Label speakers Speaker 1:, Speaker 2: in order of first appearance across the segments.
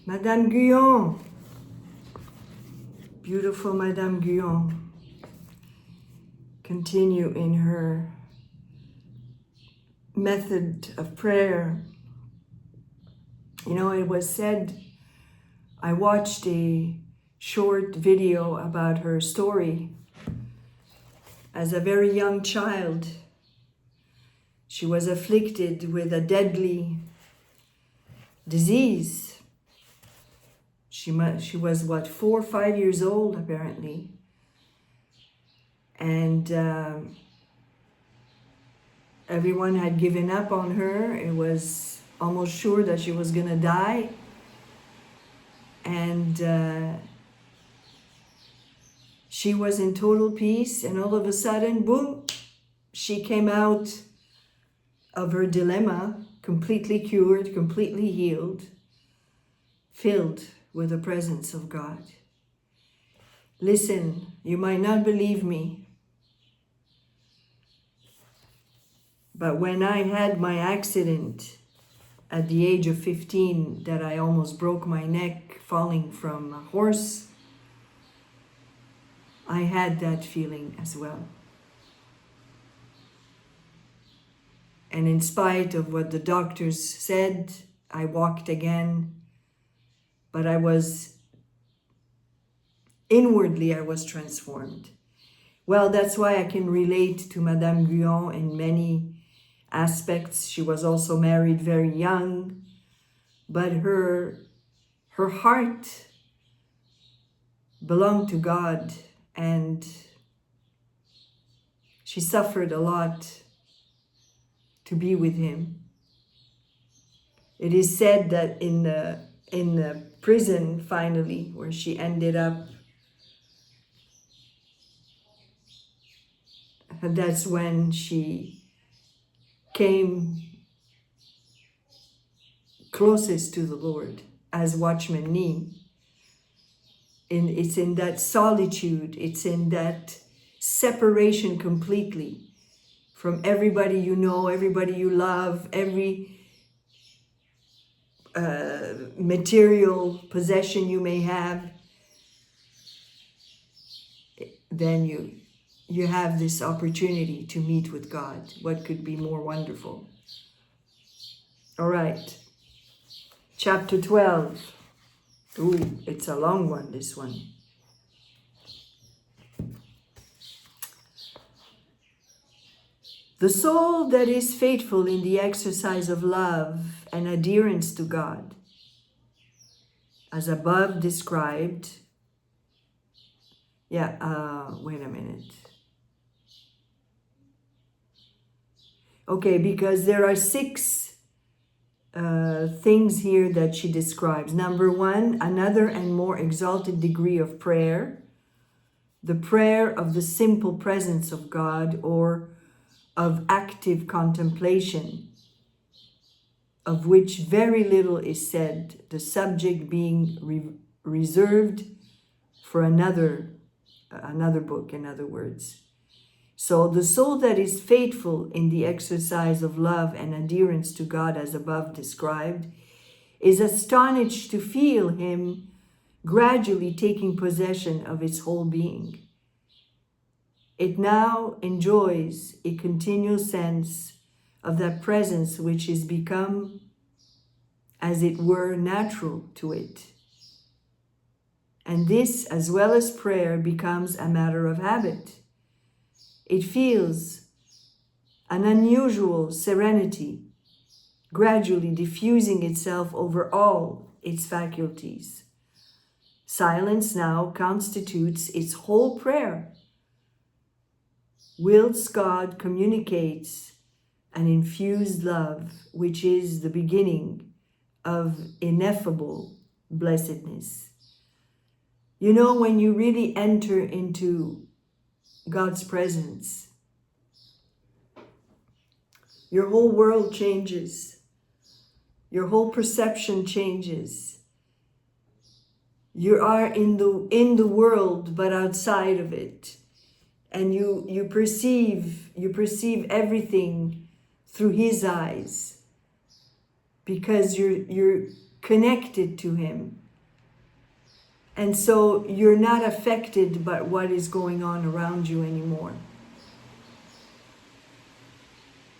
Speaker 1: Madame Guyon, beautiful Madame Guyon, continue in her method of prayer. You know, it was said, I watched a short video about her story. As a very young child, she was afflicted with a deadly disease. She was, 4 or 5 years old, apparently. And everyone had given up on her. It was almost sure that she was going to die. And she was in total peace. And all of a sudden, boom, she came out of her dilemma, completely cured, completely healed, filled with the presence of God. Listen, you might not believe me, but when I had my accident at the age of 15, that I almost broke my neck falling from a horse, I had that feeling as well. And in spite of what the doctors said, I walked again, but inwardly I was transformed. Well, that's why I can relate to Madame Guyon in many aspects. She was also married very young, but her heart belonged to God, and she suffered a lot to be with Him. It is said that in the prison, finally, where she ended up, that's when she came closest to the Lord, as Watchman Nee. And it's in that solitude, it's in that separation completely from everybody you know, everybody you love, every material possession you may have. Then you have this opportunity to meet with God. What could be more wonderful? All right. Chapter 12. Ooh, it's a long one, this one. The soul that is faithful in the exercise of love and adherence to God, as above described. Wait a minute. Okay, because there are 6 things here that she describes. Number 1, another and more exalted degree of prayer, the prayer of the simple presence of God, or of active contemplation, of which very little is said, the subject being reserved for another book, in other words. So the soul that is faithful in the exercise of love and adherence to God, as above described, is astonished to feel Him gradually taking possession of its whole being. It now enjoys a continual sense of that presence which is become, as it were, natural to it. And this, as well as prayer, becomes a matter of habit. It feels an unusual serenity, gradually diffusing itself over all its faculties. Silence now constitutes its whole prayer, whilst God communicates an infused love, which is the beginning of ineffable blessedness. You know, when you really enter into God's presence, your whole world changes. Your whole perception changes. You are in the world, but outside of it. And you perceive everything through His eyes. because you're connected to him. And so you're not affected by what is going on around you anymore.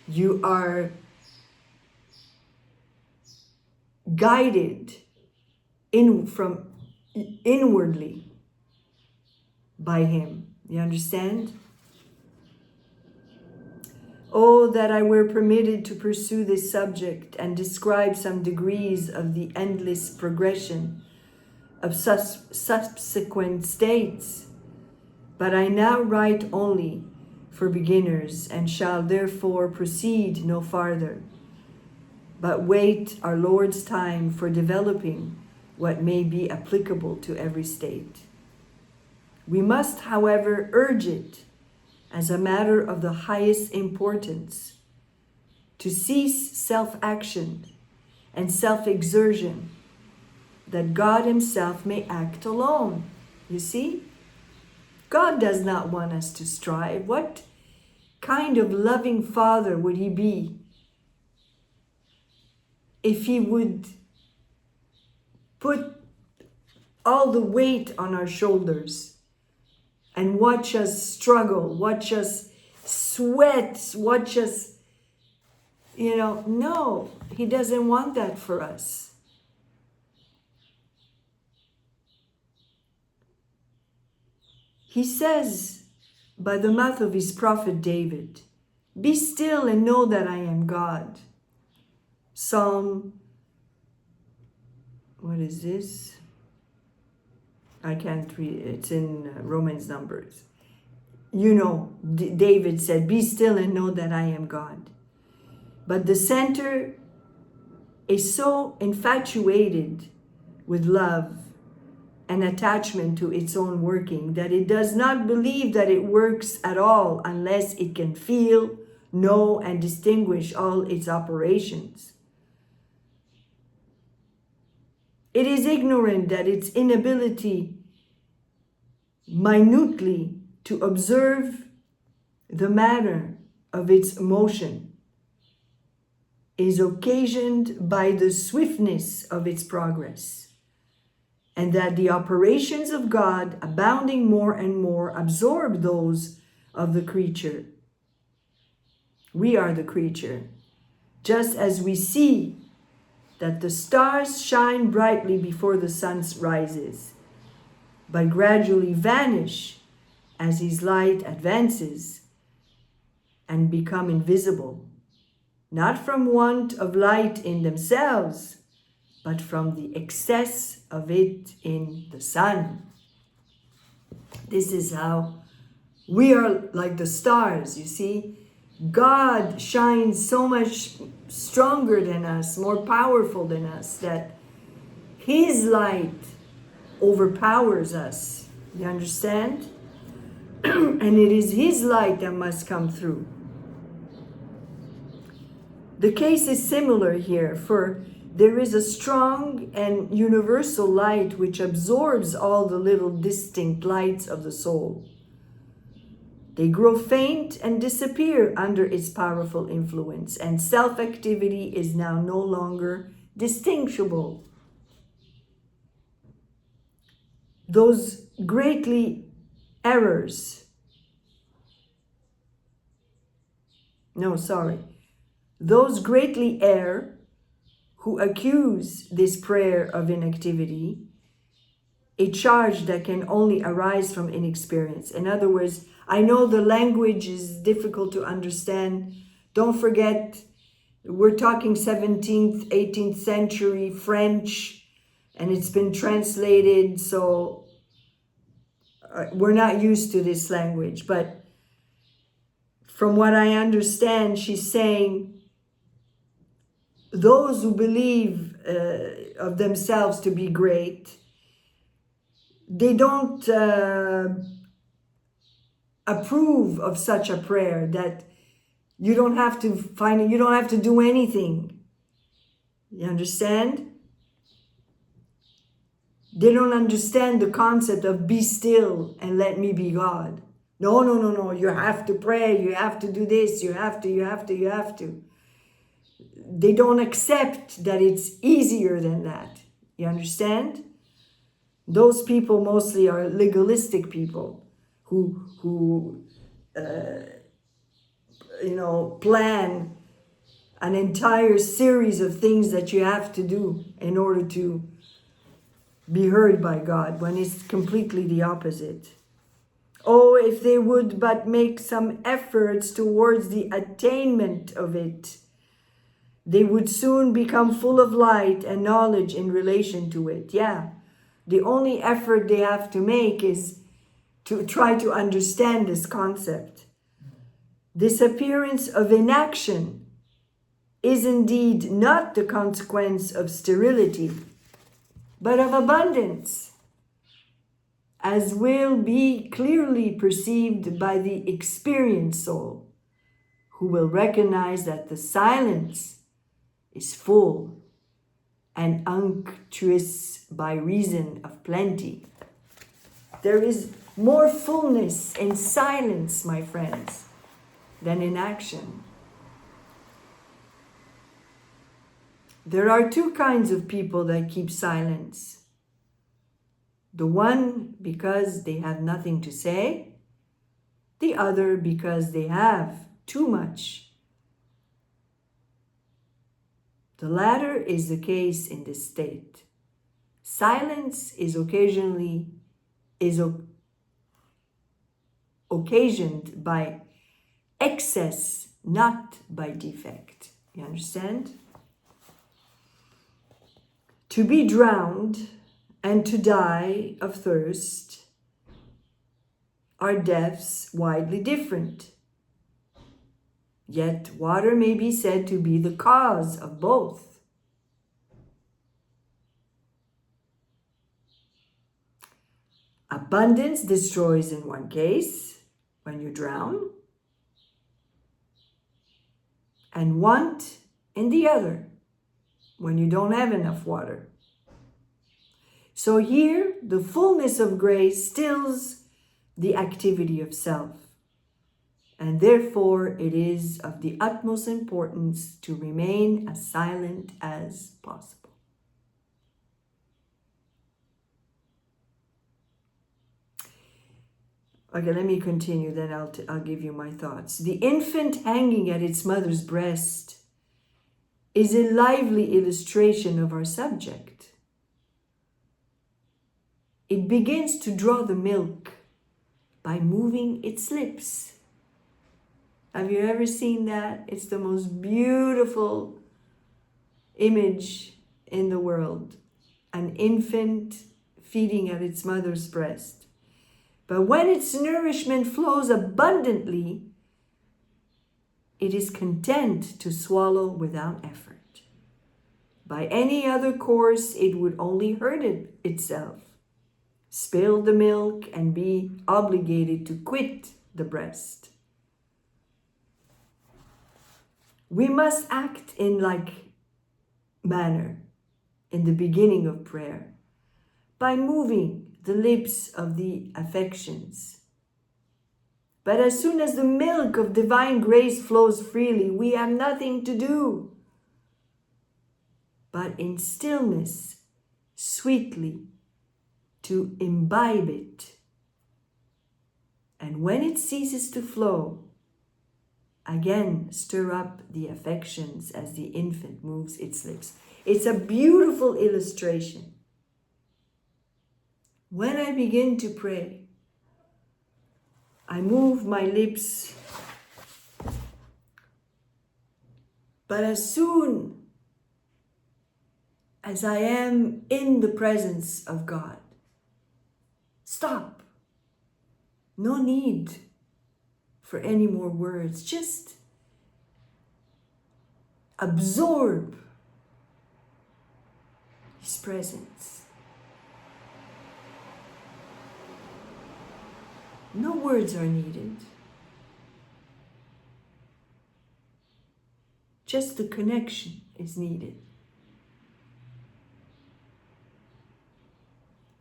Speaker 1: You are guided from inwardly by him. You understand? Oh, that I were permitted to pursue this subject and describe some degrees of the endless progression of subsequent states. But I now write only for beginners and shall therefore proceed no farther, but wait our Lord's time for developing what may be applicable to every state. We must, however, urge it as a matter of the highest importance to cease self-action and self-exertion, that God himself may act alone. You see? God does not want us to strive. What kind of loving father would he be if he would put all the weight on our shoulders and watch us struggle, watch us sweat, watch us, no, he doesn't want that for us. He says by the mouth of his prophet David, "Be still and know that I am God." Psalm, what is this? I can't read it. It's in Romans numbers. David said, "Be still and know that I am God." But the center is so infatuated with love and attachment to its own working that it does not believe that it works at all unless it can feel, know, and distinguish all its operations. It is ignorant that its inability minutely to observe the manner of its motion is occasioned by the swiftness of its progress, and that the operations of God, abounding more and more, absorb those of the creature. We are the creature, just as we see that the stars shine brightly before the sun rises, but gradually vanish as his light advances and become invisible, not from want of light in themselves, but from the excess of it in the sun. This is how we are like the stars, you see. God shines so much stronger than us, more powerful than us, that his light overpowers us. You understand? And it is his light that must come through. The case is similar here, for there is a strong and universal light which absorbs all the little distinct lights of the soul. They grow faint and disappear under its powerful influence, and self-activity is now no longer distinguishable. Those greatly err who accuse this prayer of inactivity, a charge that can only arise from inexperience. In other words, I know the language is difficult to understand. Don't forget, we're talking 17th, 18th century French, and it's been translated, so we're not used to this language. But from what I understand, she's saying those who believe of themselves to be great, they don't approve of such a prayer, that you don't have to do anything. You understand? They don't understand the concept of be still and let me be God. No. You have to pray. You have to do this. You have to. they don't accept that it's easier than that. You understand? Those people mostly are legalistic people who plan an entire series of things that you have to do in order to be heard by God, when it's completely the opposite. Oh, if they would but make some efforts towards the attainment of it, they would soon become full of light and knowledge in relation to it. Yeah, the only effort they have to make is to try to understand this concept. This appearance of inaction is indeed not the consequence of sterility, but of abundance, as will be clearly perceived by the experienced soul, who will recognize that the silence is full and unctuous by reason of plenty. There is more fullness in silence, my friends, than in action. There are two kinds of people that keep silence. The one because they have nothing to say, the other because they have too much. The latter is the case in this state. Silence is occasioned by excess, not by defect. You understand? To be drowned and to die of thirst are deaths widely different. Yet water may be said to be the cause of both. Abundance destroys in one case, when you drown, and want in the other, when you don't have enough water. So here, the fullness of grace stills the activity of self, and therefore it is of the utmost importance to remain as silent as possible. Okay, let me continue, then I'll give you my thoughts. The infant hanging at its mother's breast is a lively illustration of our subject. It begins to draw the milk by moving its lips. Have you ever seen that? It's the most beautiful image in the world. An infant feeding at its mother's breast. But when its nourishment flows abundantly, it is content to swallow without effort. By any other course, it would only hurt itself, spill the milk, and be obligated to quit the breast. We must act in like manner in the beginning of prayer by moving the lips of the affections. But as soon as the milk of divine grace flows freely, we have nothing to do but in stillness, sweetly, to imbibe it. And when it ceases to flow, again stir up the affections as the infant moves its lips. It's a beautiful illustration. When I begin to pray, I move my lips, but as soon as I am in the presence of God, stop. No need for any more words. Just absorb His presence. No words are needed. Just the connection is needed.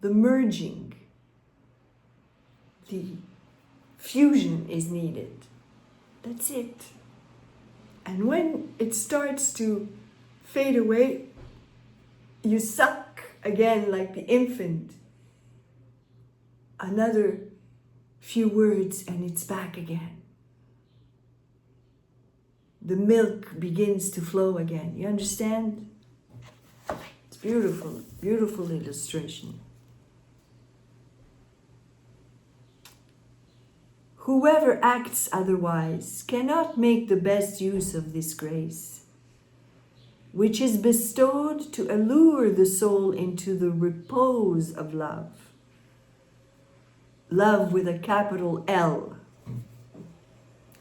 Speaker 1: The merging, the fusion is needed. That's it. And when it starts to fade away, you suck again like the infant. Another few words and it's back again. The milk begins to flow again. You understand? It's beautiful, beautiful illustration. Whoever acts otherwise cannot make the best use of this grace, which is bestowed to allure the soul into the repose of love. Love with a capital L,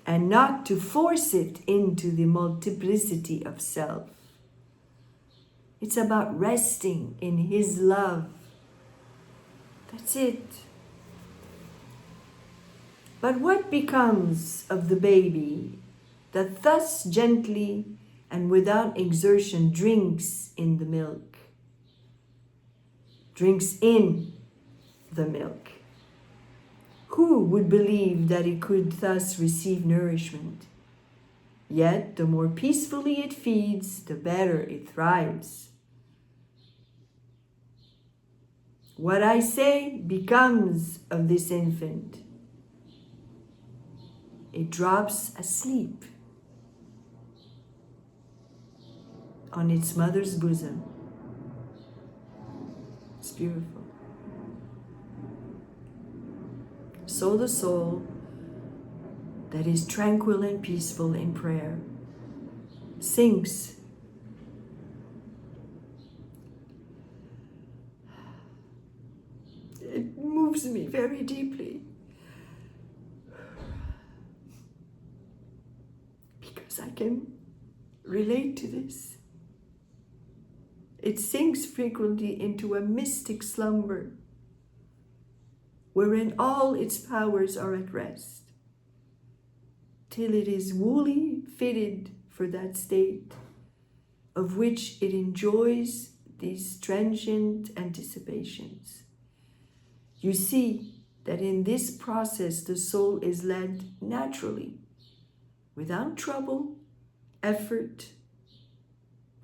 Speaker 1: and not to force it into the multiplicity of self. It's about resting in His love. That's it. But what becomes of the baby that thus gently and without exertion drinks in the milk? Drinks in the milk. Who would believe that it could thus receive nourishment? Yet the more peacefully it feeds, the better it thrives. What I say becomes of this infant. It drops asleep on its mother's bosom. It's beautiful. So the soul that is tranquil and peaceful in prayer sinks. It moves me very deeply. Because I can relate to this. It sinks frequently into a mystic slumber, wherein all its powers are at rest, till it is wholly fitted for that state, of which it enjoys these transient anticipations. You see that in this process the soul is led naturally, without trouble, effort,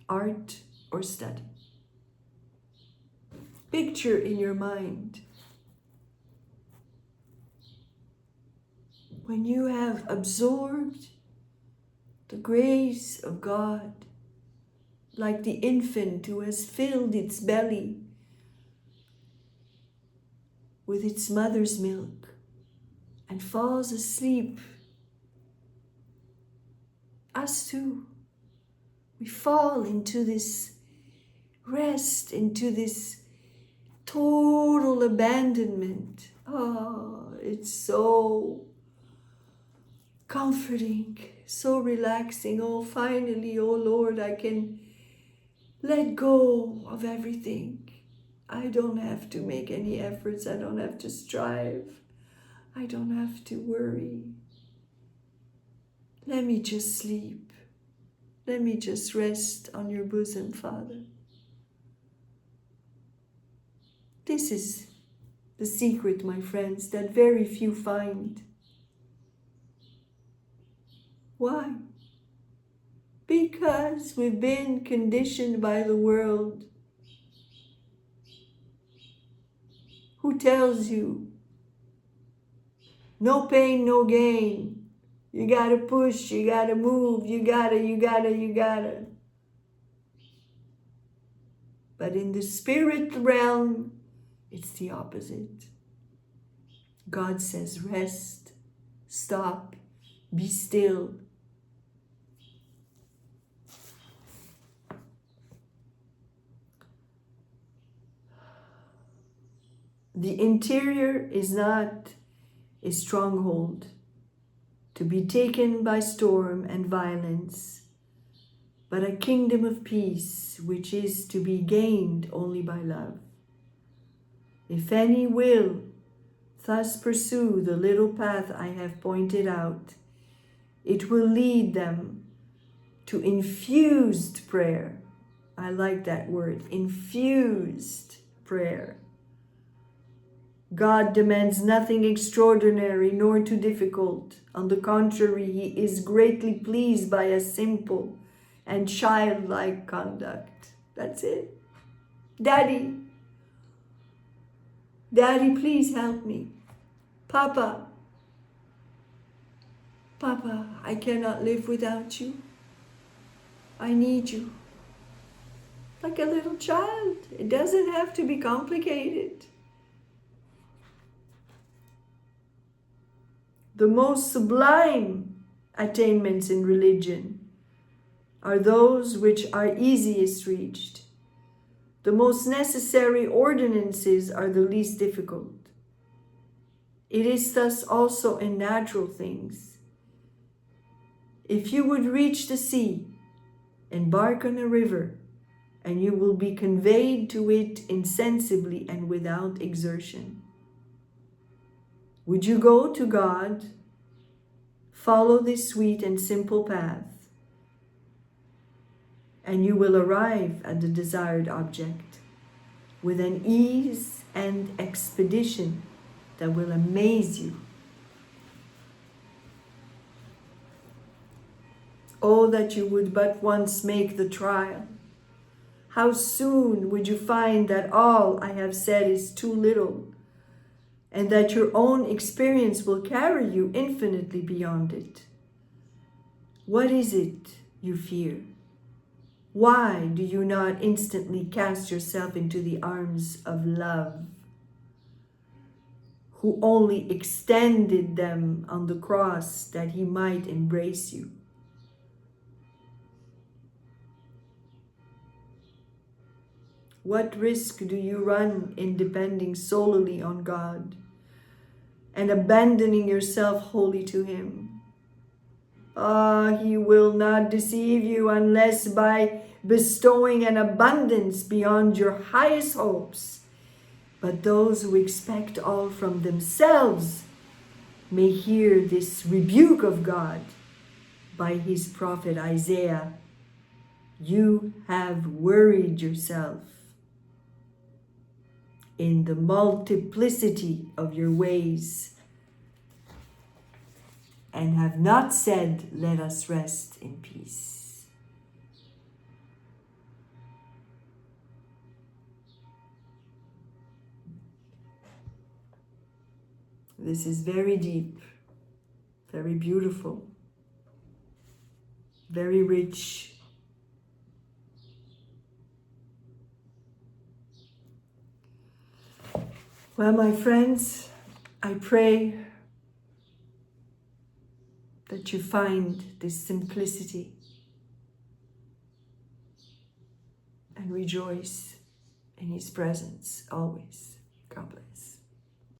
Speaker 1: art, or study. Picture in your mind when you have absorbed the grace of God, like the infant who has filled its belly with its mother's milk and falls asleep. Us too, we fall into this rest, into this total abandonment. Oh, it's so comforting, so relaxing. Oh, finally, oh Lord, I can let go of everything. I don't have to make any efforts. I don't have to strive. I don't have to worry. Let me just sleep. Let me just rest on your bosom, Father. This is the secret, my friends, that very few find. Why? Because we've been conditioned by the world, who tells you, no pain, no gain. You gotta push, you gotta move, you gotta. But in the spirit realm, it's the opposite. God says, rest, stop, be still. The interior is not a stronghold to be taken by storm and violence, but a kingdom of peace which is to be gained only by love. If any will thus pursue the little path I have pointed out, it will lead them to infused prayer. I like that word, infused prayer. God demands nothing extraordinary nor too difficult. On the contrary, He is greatly pleased by a simple and childlike conduct. That's it. Daddy, Daddy, please help me. Papa, Papa, I cannot live without you. I need you. Like a little child. It doesn't have to be complicated. The most sublime attainments in religion are those which are easiest reached. The most necessary ordinances are the least difficult. It is thus also in natural things. If you would reach the sea, embark on a river, and you will be conveyed to it insensibly and without exertion. Would you go to God? Follow this sweet and simple path, and you will arrive at the desired object with an ease and expedition that will amaze you. Oh, that you would but once make the trial. How soon would you find that all I have said is too little, and that your own experience will carry you infinitely beyond it? What is it you fear? Why do you not instantly cast yourself into the arms of love, who only extended them on the cross that He might embrace you? What risk do you run in depending solely on God and abandoning yourself wholly to Him? He will not deceive you unless by bestowing an abundance beyond your highest hopes. But those who expect all from themselves may hear this rebuke of God by His prophet Isaiah. You have worried yourself in the multiplicity of your ways, and have not said, let us rest in peace. This is very deep, very beautiful, very rich. Well, my friends, I pray that you find this simplicity and rejoice in His presence always.